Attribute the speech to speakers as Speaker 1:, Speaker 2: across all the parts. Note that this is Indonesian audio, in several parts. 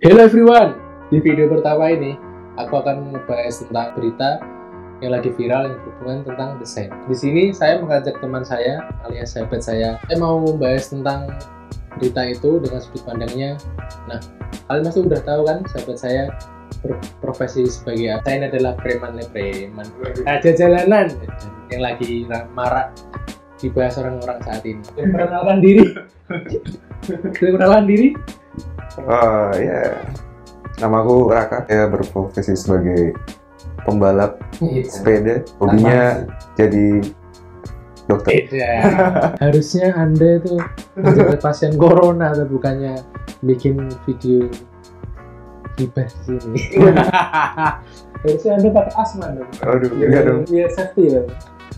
Speaker 1: Hello everyone, di video pertama ini aku akan membahas tentang berita yang lagi viral yang berhubungan tentang desain. Di sini saya mengajak teman saya alias sahabat saya. Saya mau membahas tentang berita itu dengan sudut pandangnya. Nah, kalian pasti udah tahu kan sahabat saya berprofesi sebagai apa? Saya adalah preman aja jalanan yang lagi marak dibahas orang-orang saat ini. Perkenalkan diri. Perkenalkan diri.
Speaker 2: Ya, namaku Raka. Saya berprofesi sebagai pembalap sepeda. Hobinya jadi dokter.
Speaker 1: Ya, harusnya Anda itu menjadi pasien corona atau bukannya bikin video hibah di sini. Harusnya Anda pakai asma dong.
Speaker 2: Aduh, iya dong.
Speaker 1: Biar safety ya.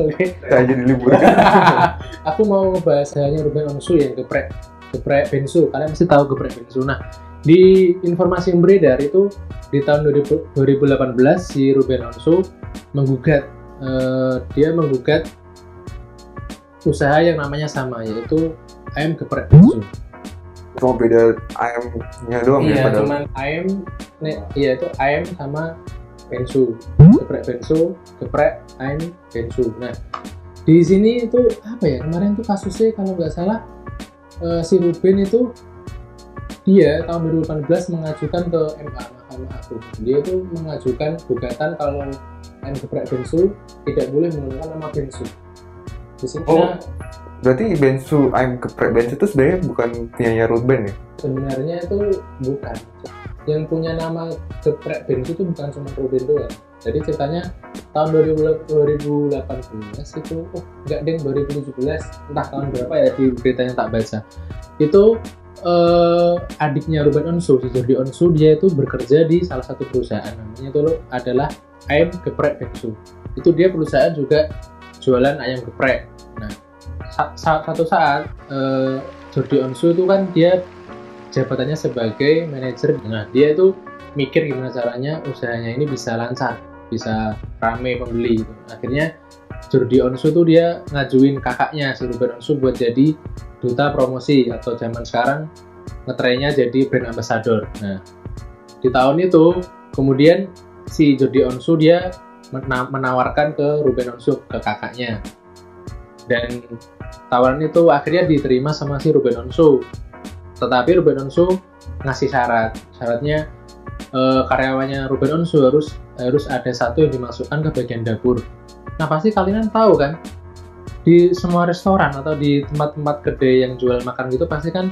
Speaker 1: Oke.
Speaker 2: Saya jadi liburan.
Speaker 1: Aku mau ngebahas halnya Ruben Onsu yang geprek bensu. Kalian mesti tahu geprek bensu. Nah, di informasi yang beredar itu di tahun 2018 si Ruben Onsu menggugat usaha yang namanya sama, yaitu ayam geprek bensu.
Speaker 2: Cuma beda ayamnya doang ya padahal.
Speaker 1: Cuman ayam, itu ayam sama bensu, geprek ayam bensu. Nah, di sini itu apa ya, kemarin tuh kasusnya kalau nggak salah si Ruben itu dia tahun 2018 mengajukan ke MA, Mahkamah Agung. Dia itu mengajukan gugatan kalau ayam geprek bensu tidak boleh menggunakan nama bensu. Di sini
Speaker 2: berarti ayam geprek bensu itu sebenarnya bukan punyanya Ruben ya?
Speaker 1: Sebenarnya itu bukan. Yang punya nama geprek bensu itu bukan cuma Ruben doang. Jadi ceritanya tahun 2018 itu, enggak deng, 2017, entah tahun berapa ya di berita yang tak baca. Itu adiknya Ruben Onsu, si Jordi Onsu, dia itu bekerja di salah satu perusahaan, namanya itu adalah ayam geprek bensu. Itu dia perusahaan juga jualan ayam geprek. Nah, satu saat Jordi Onsu itu kan dia jabatannya sebagai manajer. Nah, dia itu mikir gimana caranya usahanya ini bisa lancar, bisa rame pembeli gitu. Akhirnya Jordi Onsu tuh dia ngajuin kakaknya si Ruben Onsu buat jadi duta promosi, atau zaman sekarang ngetrennya jadi brand ambassador. Nah, di tahun itu kemudian si Jordi Onsu dia menawarkan ke Ruben Onsu, ke kakaknya, dan tawaran itu akhirnya diterima sama si Ruben Onsu. Tetapi Ruben Onsu ngasih syaratnya karyawannya Ruben Onsu harus ada satu yang dimasukkan ke bagian dapur. Nah, pasti kalian tahu kan, di semua restoran atau di tempat-tempat gede yang jual makan gitu pasti kan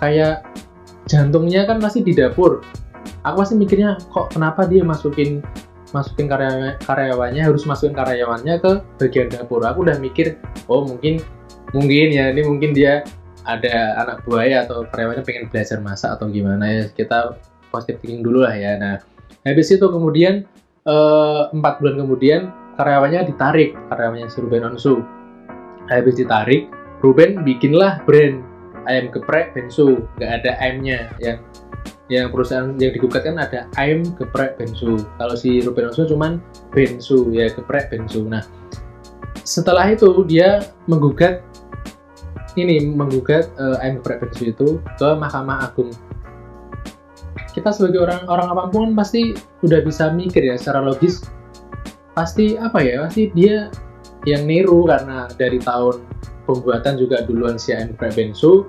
Speaker 1: kayak jantungnya kan masih di dapur. Aku pasti mikirnya, kok kenapa dia masukin karyawannya ke bagian dapur. Aku udah mikir, mungkin ya ini mungkin dia ada anak buahnya atau karyawannya pengen belajar masak atau gimana ya. Kita positive thinking dulu lah ya. Nah, habis itu kemudian 4 bulan kemudian karyawannya si Ruben Onsu. Habis ditarik, Ruben bikinlah brand ayam geprek bensu. Nggak ada ayamnya, yang perusahaan yang digugat kan ada ayam geprek bensu. Kalau si Ruben Onsu cuman bensu, ya geprek bensu. Nah, setelah itu dia menggugat ayam geprek bensu itu ke Mahkamah Agung. Kita sebagai orang apapun pasti udah bisa mikir ya secara logis, pasti dia yang niru, karena dari tahun pembuatan juga duluan si ayam geprek bensu.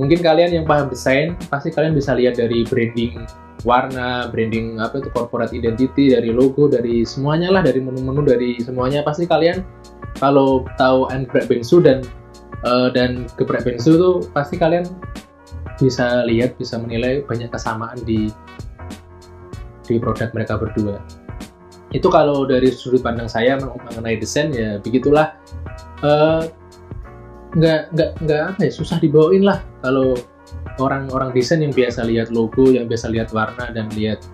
Speaker 1: Mungkin kalian yang paham desain pasti kalian bisa lihat dari branding warna, branding corporate identity, dari logo, dari semuanya lah, dari menu-menu, dari semuanya. Pasti kalian kalau tahu ayam geprek bensu dan geprek bensu tuh pasti kalian bisa lihat, bisa menilai banyak kesamaan di produk mereka berdua. Itu kalau dari sudut pandang saya mengenai desain, ya begitulah. Nggak susah dibawain lah kalau orang desain yang biasa lihat logo, yang biasa lihat warna dan lihat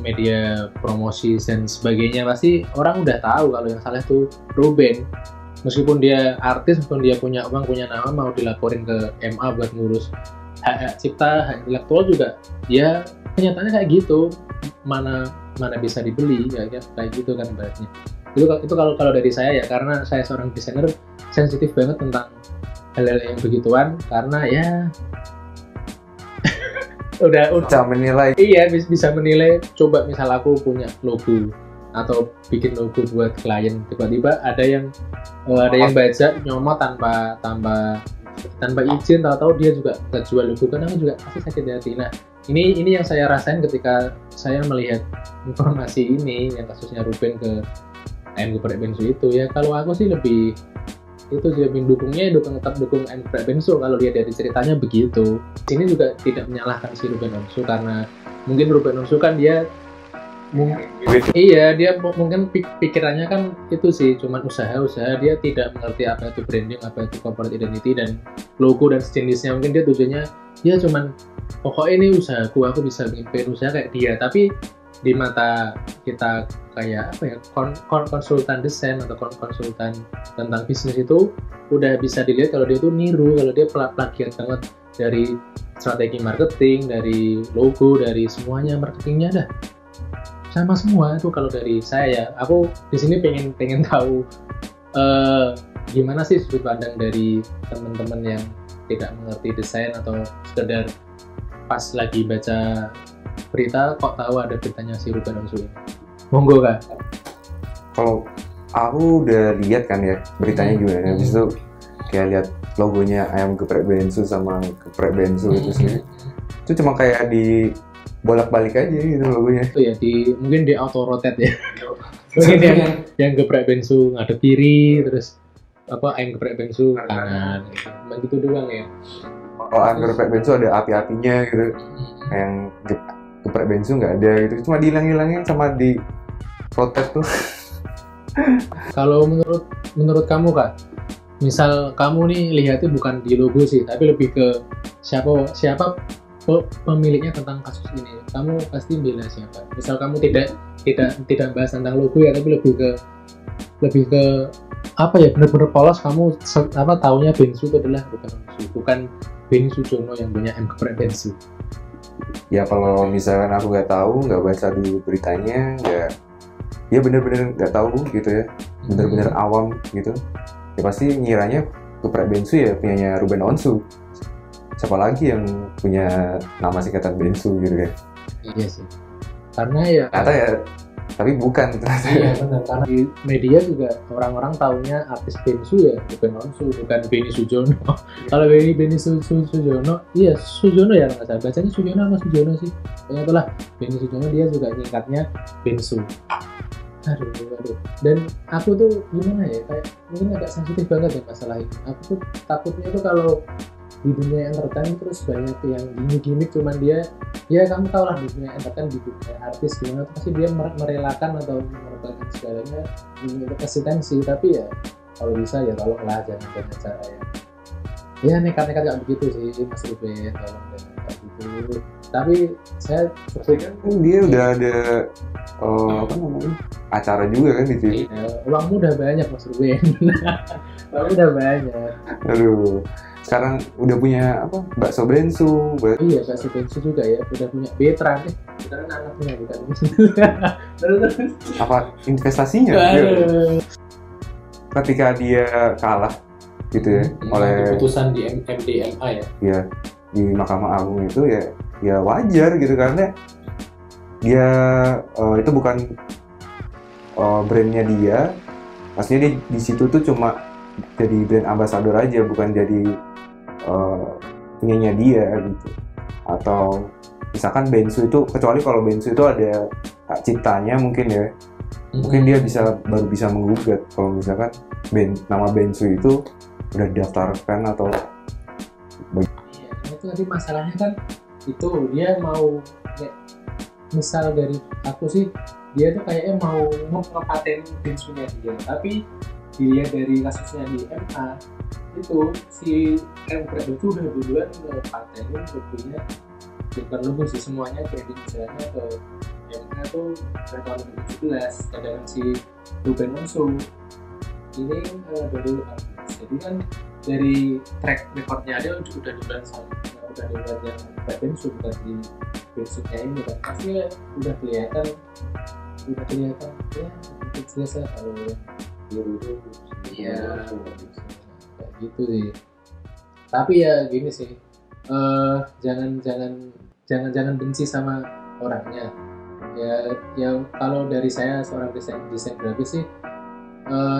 Speaker 1: media promosi dan sebagainya, pasti orang udah tahu kalau yang salah itu Ruben. Meskipun dia artis, meskipun dia punya uang, punya nama, mau dilaporin ke MA buat ngurus hak cipta, hak intelektual juga, ya kenyataannya kayak gitu. Mana bisa dibeli, ya kayak gitu kan ibaratnya. Itu kalau dari saya ya, karena saya seorang desainer, sensitif banget tentang hal-hal yang begituan, karena ya udah
Speaker 2: Bisa menilai.
Speaker 1: iya bisa menilai. Coba misal aku punya logo atau bikin logo buat klien, tiba-tiba ada yang baca nyomot tanpa izin, tahu-tahu dia juga jual logo, kan aku juga pasti sakit hati. Nah ini yang saya rasain ketika saya melihat informasi ini yang kasusnya Ruben ke ayam geprek Bensu itu. Ya kalau aku sih lebih itu sih, tetap dukung ayam geprek Bensu kalau dia dari ceritanya begitu. Sini juga tidak menyalahkan si Ruben Onsu, karena mungkin Ruben Onsu kan dia mungkin pikirannya kan itu sih cuman usaha, dia tidak mengerti apa itu branding, apa itu corporate identity dan logo dan sejenisnya. Mungkin dia tujuannya ya cuman pokoknya ini usahaku, aku bisa bikin usaha kayak dia. Tapi di mata kita kayak apa ya, konsultan desain atau konsultan tentang bisnis itu udah bisa dilihat kalau dia tuh niru, kalau dia plagiat banget dari strategi marketing, dari logo, dari semuanya, marketingnya dah sama semua itu. Kalau dari saya ya, aku di sini pengen tahu gimana sih sudut pandang dari teman-teman yang tidak mengerti desain atau sekedar pas lagi baca berita kok tahu ada beritanya si Ruben Onsu ini. Monggo Kak.
Speaker 2: Kalau aku udah lihat kan ya beritanya juga, habis itu kayak lihat logonya ayam geprek Bensu sama geprek Bensu itu sih, itu cuma kayak di bolak-balik aja gitu logonya.
Speaker 1: Itu ya mungkin di auto rotate ya. Mungkin yang geprek Bensu ngadep kiri, terus apa ayam geprek Bensu kanan gitu. Begitu doang ya.
Speaker 2: Kalau ayam geprek Bensu ada api-apinya gitu. Yang geprek Bensu nggak ada gitu. Cuma dihilang-hilangin sama di rotate tuh.
Speaker 1: Kalau menurut kamu Kak, misal kamu nih lihatnya bukan di logo sih, tapi lebih ke siapa pemiliknya tentang kasus ini, kamu pasti bela siapa? Misal kamu tidak bahas tentang logo ya, tapi lebih ke apa ya, benar-benar polos kamu taunya Bensu itu adalah bukan Benny Sujono yang punya ayam geprek Bensu.
Speaker 2: Ya kalau misalkan aku nggak tahu, nggak baca dulu beritanya, ya benar-benar nggak tahu gitu ya, benar-benar awam gitu, ya pasti ngiranya geprek Bensu ya punyanya Ruben Onsu. Siapa lagi yang punya nama singkatan Bensu gitu kan?
Speaker 1: Iya sih, karena ya
Speaker 2: ternyata ya, tapi bukan ternyata.
Speaker 1: Iya benar, karena di media juga orang-orang taunya artis Bensu ya Ruben Onsu, bukan Benny Sujono. Kalau Benny Sujono, iya Sujono ya nggak salah, bacanya Sujono sama Sujono sih. Pokoknya itulah Benny Sujono, dia juga nyingkatnya Bensu. Aduh. Dan aku tuh gimana ya, kayak mungkin agak sensitif banget ya masalah ini. Aku tuh takutnya itu kalau di dunia entertain terus banyak yang gimmick, cuman dia ya kamu tau lah di dunia entertain, di dunia artis gimana tuh pasti dia merelakan atau mengorbankan segalanya untuk eksistensi. Tapi ya kalau bisa ya tolonglah jangan dengan cara ya nekat-nekat kayak begitu sih Mas Ruben, tolong jangan kayak gitu. Tapi saya
Speaker 2: kan dia udah ada apa namanya acara juga kan di TV.
Speaker 1: Uangmu udah banyak Mas Ruben. Uangmu udah banyak.
Speaker 2: Aduh, sekarang udah punya apa, bakso Bensu.
Speaker 1: Iya, bakso Bensu juga ya, udah punya Betran Betran anaknya bukan.
Speaker 2: Apa investasinya? Ketika dia kalah gitu ya oleh
Speaker 1: keputusan di MDMA ya.
Speaker 2: Iya, di Mahkamah Agung itu ya wajar gitu, karena dia itu bukan brandnya dia, maksudnya dia di situ tuh cuma jadi brand ambassador aja, bukan jadi punyanya dia gitu. Atau misalkan Bensu itu, kecuali kalau Bensu itu ada hak ciptanya mungkin ya, mungkin dia baru bisa menggugat kalau misalkan nama Bensu itu udah didaftarkan atau
Speaker 1: iya, itu tadi masalahnya kan itu dia mau misal dari aku sih, dia tuh kayaknya mau ngepaten Bensunya dia, tapi dilihat dari kasusnya di MA itu si Geprek Bensu udah duluan ngepatenin logonya, bukan logo sih, semuanya kredit jalannya ke MA tuh tahun 2017, cadangan si Ruben Onsu ini 2018. Jadi kan dari track recordnya dia udah duluan yang Geprek Bensu, bukan di Bensunya ini kan, pasti udah kelihatan ya itu jelas lah kalau yang biru itu iya kayak gitu sih. Tapi ya gini sih, jangan jangan benci sama orangnya. Ya kalau dari saya seorang desain grafis sih,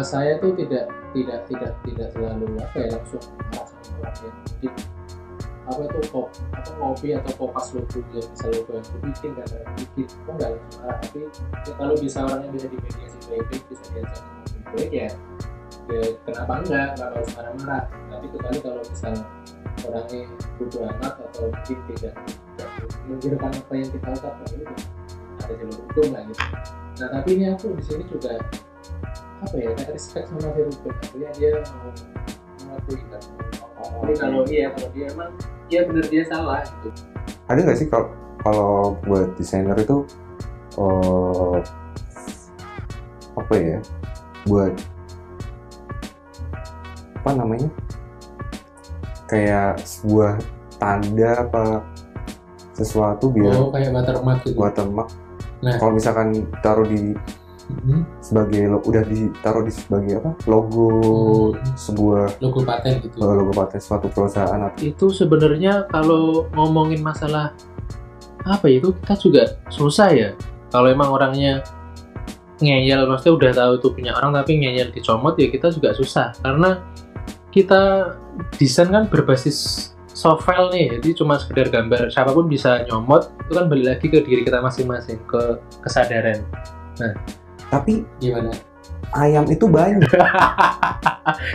Speaker 1: saya tuh tidak selalu langsung marah sama orang yang mungkin ngopi atau kopas logo ya, misal logo yang bikin nggak langsung marah, tapi ya, kalau bisa orangnya bisa dimediasi baik-baik, bisa diajak ngomong baik ya kenapa nggak harus marah-marah. Tapi kecuali kalau misal orangnya bodoh amat atau mungkin tidak menggunakan apa yang kita ucapkan, itu ada jalur hukum lah gitu. Nah tapi ini aku di sini juga kayak respect sama Ruben, artinya dia mau mengakui kan. Tapi kalau dia emang benar dia salah gitu.
Speaker 2: Ada nggak sih kalau buat desainer itu buat kayak sebuah tanda apa sesuatu biar
Speaker 1: kayak watermark gitu.
Speaker 2: Nah, kalau misalkan taruh di sebagai sebagai logo sebuah
Speaker 1: logo paten gitu.
Speaker 2: Logo paten suatu perusahaan.
Speaker 1: Itu sebenarnya kalau ngomongin masalah itu kita juga susah ya. Kalau emang orangnya ngeyel, maksudnya udah tahu itu punya orang tapi ngeyel dicomot, ya kita juga susah karena kita desain kan berbasis soft file nih, jadi cuma sekedar gambar, siapapun bisa nyomot. Itu kan balik lagi ke diri kita masing-masing, ke kesadaran. Nah,
Speaker 2: tapi
Speaker 1: gimana?
Speaker 2: Ayam itu banyak.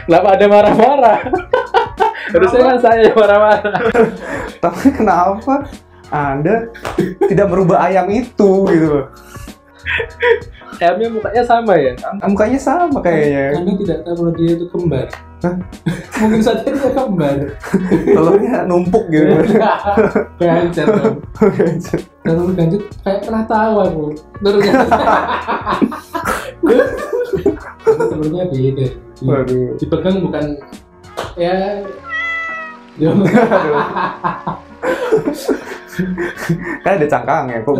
Speaker 1: Kenapa ada marah-marah? Harusnya kan saya yang marah-marah.
Speaker 2: Tapi kenapa Anda tidak merubah ayam itu gitu?
Speaker 1: Ayamnya mukanya sama ya?
Speaker 2: Mukanya sama kayaknya.
Speaker 1: Anda tidak tahu kalau dia itu kembar. Mungkin saja dia kembar.
Speaker 2: Telurnya numpuk gitu.
Speaker 1: Ganjar dong. Telur ganjar kayak pernah tahu aku. Telurnya beda.
Speaker 2: Waduh.
Speaker 1: Dipegang bukan ya.
Speaker 2: Kan ada cangkangnya kok.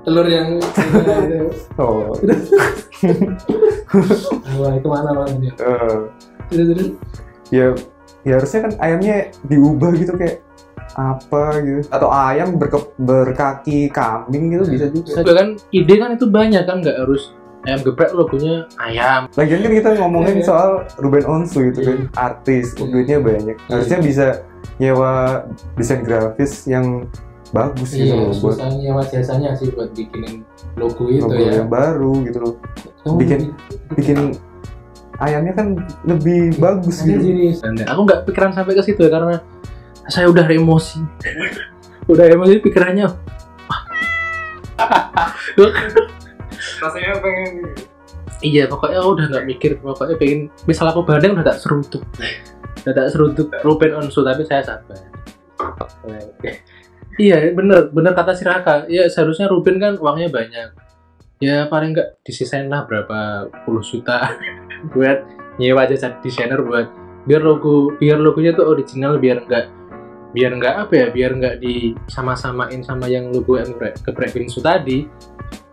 Speaker 1: Telur yang
Speaker 2: Oh.
Speaker 1: Wah, itu mana dia? Terus. Ya
Speaker 2: harusnya kan ayamnya diubah gitu kayak apa gitu, atau ayam berkaki kambing gitu bisa juga.
Speaker 1: Juga kan ide kan itu banyak kan, nggak harus ayam geprek logonya ayam.
Speaker 2: Lagian kan kita ngomongin soal Ruben Onsu gitu kan, artis, duitnya banyak. Harusnya bisa nyewa desain grafis yang bagus gitu loh, buat
Speaker 1: nyewa jasanya sih buat bikinin logo itu
Speaker 2: logo yang baru gitu loh. Bikin ayamnya kan lebih bagus gitu.
Speaker 1: Aku nggak pikiran sampai ke situ ya, karena saya udah emosi. Pikirannya.
Speaker 2: Rasanya pengen.
Speaker 1: Iya, pokoknya aku udah nggak mikir, pokoknya pengen. Misal aku bandeng udah tak seruduk Ruben Onsu, tapi saya sabar. Iya, bener kata si Raka. Ya seharusnya Ruben kan uangnya banyak. Ya paling nggak disisain lah berapa puluh juta buat nyewa jasa desainer buat biar logonya tuh original, biar nggak disama-samain sama yang logo geprek bingsu tadi.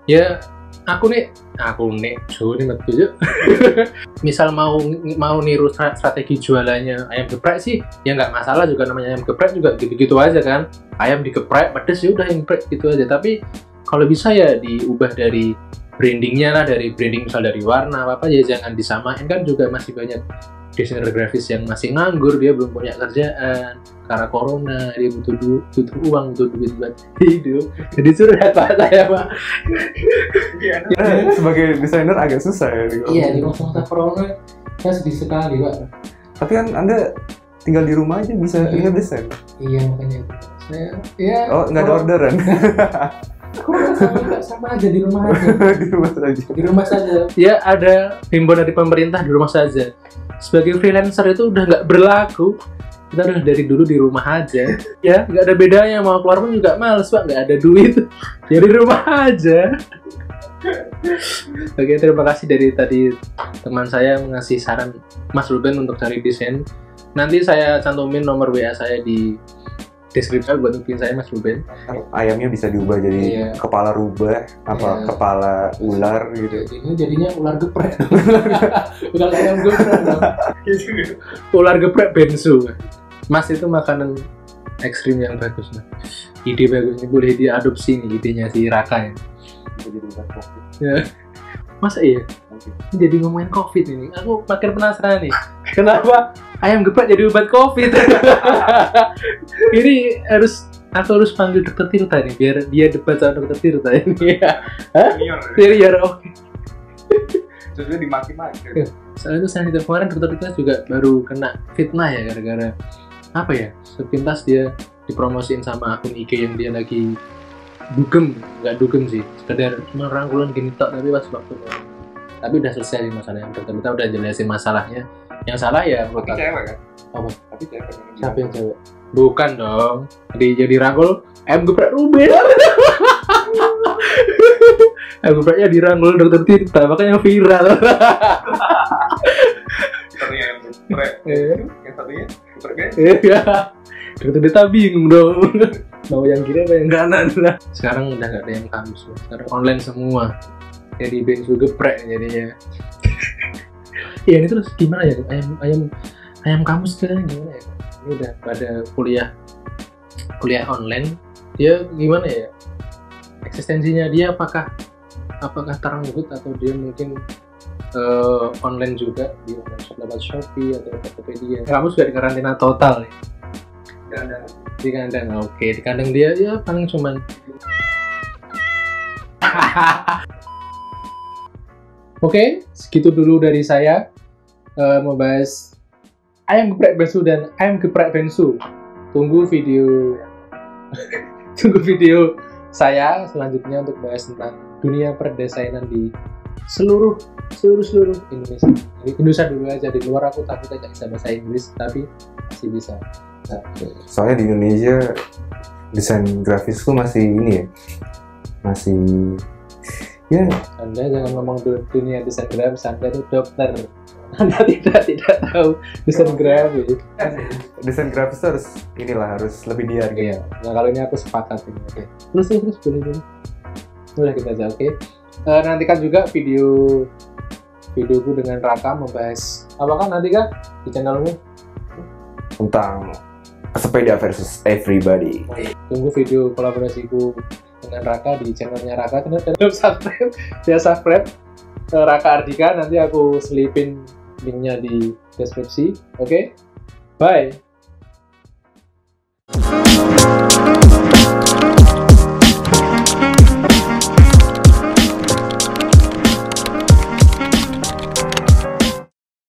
Speaker 1: Ya aku nih betul. Misal mau niru strategi jualannya ayam geprek sih ya nggak masalah, juga namanya ayam geprek juga gitu-gitu aja kan, ayam digeprek pedes ya udah ayam geprek gitu aja. Tapi kalau bisa ya diubah dari brandingnya lah, dari branding misal dari warna apa ya, jangan disamain. Kan juga masih banyak desainer grafis yang masih nganggur, dia belum punya kerjaan karena corona, dia butuh uang, butuh duit buat hidup. Jadi curhat Pak saya, Pak.
Speaker 2: Sebagai desainer agak susah ya.
Speaker 1: Iya, di masa corona saya sedih sekali, Pak.
Speaker 2: Tapi kan Anda tinggal di rumah aja bisa desain.
Speaker 1: Iya, makanya saya
Speaker 2: nggak ada orderan.
Speaker 1: Corona sama aja, di rumah aja.
Speaker 2: Di rumah saja.
Speaker 1: Ya ada himbauan dari pemerintah di rumah saja. Sebagai freelancer itu udah nggak berlaku. Kita udah dari dulu di rumah aja. Ya nggak ada bedanya, mau keluar pun juga males Pak, nggak ada duit. Ya di rumah aja. Oke, terima kasih dari tadi teman saya mengasih saran Mas Ruben untuk cari desain. Nanti saya cantumin nomor WA saya di deskripsi buat hubungin saya Mas Ruben.
Speaker 2: Ayamnya bisa diubah jadi kepala rubah kepala ular gitu.
Speaker 1: Ini jadinya ular geprek. Bukan ayam geprek dong. Ular geprek bensu. Mas itu makanan ekstrim yang bagus lah. Ide bagus ini boleh diadopsi nih idenya si Raka ya.
Speaker 2: Bisa jadi obat COVID.
Speaker 1: Ya. Masa iya?
Speaker 2: Mungkin.
Speaker 1: Ini jadi ngomongin COVID ini. Aku makin penasaran nih. Kenapa ayam geprek jadi obat COVID? Ini aku harus panggil dokter Tirta nih biar dia debat sama dokter Tirta ini. Senior, oke.
Speaker 2: Terus dia dimaki-maki.
Speaker 1: Soalnya itu saya kemarin dokter Tirta juga baru kena fitnah ya gara-gara apa ya? Sepintas dia dipromosiin sama akun IG yang dia lagi nggak dugem sih, sekedar cuma rangkulan gini tok, tapi pas waktu tapi udah selesai masalahnya. Dokter Tirta udah jelasin masalahnya. Yang salah ya
Speaker 2: Tapi cewek kan?
Speaker 1: apa?
Speaker 2: Tapi cewek.
Speaker 1: Siapa yang cewek? Bukan dong. Jadi rangkul ayam geprek Ruben. Ayam gepreknya dirangkul dokter Tirta, makanya viral.
Speaker 2: Satunya yang geprek. Yang satunya geprek guys.
Speaker 1: Iya. Dokter Tirta bingung dong. Mau yang kiri apa yang kanan lah. Sekarang udah gak ada yang kampus. Sekarang online semua. Jadi bensu geprek jadinya. Iya ini terus gimana ya? Ayam kampus sekarang gimana ya? Ini udah pada kuliah online. Dia gimana ya? Eksistensinya dia apakah teranggut atau dia mungkin online juga di online shop lewat Shopee atau Tokopedia. Kamu sudah di karantina total ya? Di kandang, oke. Di kandang dia ya paling cuman Oke, segitu dulu dari saya membahas ayam geprek bensu dan ayam geprek bensu. Tunggu video saya selanjutnya untuk bahas tentang dunia perdesainan di seluruh Indonesia. Indonesia dulu aja, di luar aku takut aja bisa bahasa Inggris, tapi masih bisa. Nah,
Speaker 2: Soalnya di Indonesia desain grafis tuh masih ini ya, masih ya.
Speaker 1: Anda jangan ngomong dunia desain grafis, Anda itu dokter. Anda tidak tahu desain grafis.
Speaker 2: Desain grafis tuh harus lebih dihargai.
Speaker 1: Iya. Nah kalau ini aku sepakat ini. Oke. Terus boleh. Boleh kita aja. Oke. Nantikan juga videoku dengan Raka membahas apakah nanti kah di channelmu
Speaker 2: Tentang sepeda versus everybody.
Speaker 1: Tunggu video kolaborasiku dengan Raka di channelnya Raka. Subscribe Raka Ardika, nanti aku selipin linknya di deskripsi. Oke, bye.